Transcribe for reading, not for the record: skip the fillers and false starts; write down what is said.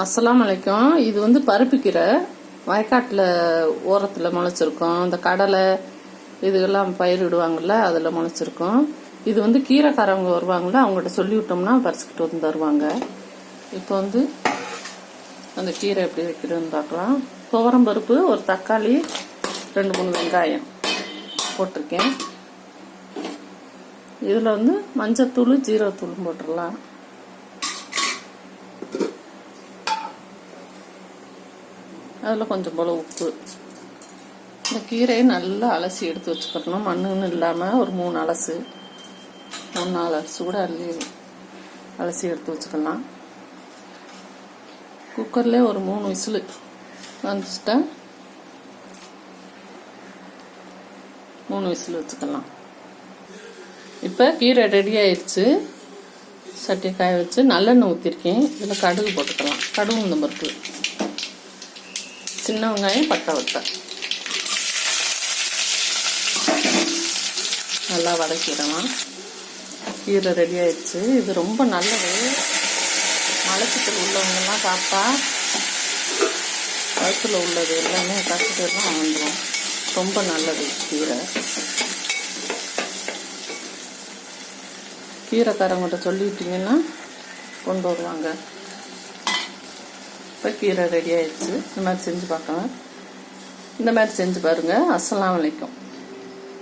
அஸ்ஸலாமு அலைக்கும். இது வந்து பருப்புக்கீரை வயக்காட்டில் ஓரத்தில் முளைச்சிருக்கும். இந்த கடலை இதுகெல்லாம் பயிரிடுவாங்கள்ல அதில் முளைச்சிருக்கும். இது வந்து கீரைக்காரவங்க வருவாங்கள்ல, அவங்ககிட்ட சொல்லி விட்டோம்னா பறிச்சுக்கிட்டு வந்து தருவாங்க. இப்போ வந்து அந்த கீரை எப்படி வைக்கிறதுன்னு பார்க்கலாம். துவரம் பருப்பு, ஒரு தக்காளி, 2-3 வெங்காயம் போட்டிருக்கேன். இதில் வந்து மஞ்சத்தூள், ஜீரகத்தூளும் போட்டுடலாம். அதில் கொஞ்சம் போல் உப்பு. இந்த கீரையை நல்லா அலசி எடுத்து வச்சுக்கணும். மண்ணுன்னு இல்லாமல் ஒரு 3 அலசு 3-4 அலசு கூட அலசி எடுத்து வச்சுக்கலாம். குக்கர்லேயே ஒரு 3 விசிலு வந்துச்சுட்டா 3 விசில் வச்சுக்கலாம். இப்போ கீரை ரெடி ஆயிடுச்சு. சட்டி காய வச்சு நல்லெண்ணெய் ஊற்றிருக்கேன். இதில் கடுகு போட்டுக்கலாம். கடுகு உளுந்தம் பருப்பு, சின்ன வெங்காயம், பட்டை வட்டை நல்லா வதக்கிடலாம். கீரை ரெடி ஆயிடுச்சு. இது ரொம்ப நல்லது. மலச்சிக்கல் உள்ளவங்கெல்லாம் சாப்பிட்டா வயிற்றுல உள்ளது எல்லாமே கஷ்டப்பட்டுலாம் வந்துடும். ரொம்ப நல்லது கீரை. கீரைக்காரங்கிட்ட சொல்லிவிட்டிங்கன்னா கொண்டு வருவாங்க. இப்போ கீரை ரெடி ஆயிடுச்சு. இந்த மாதிரி செஞ்சு பார்க்கலாம். இந்த மாதிரி செஞ்சு பாருங்கள். அஸ்ஸலாமு அலைக்கும்.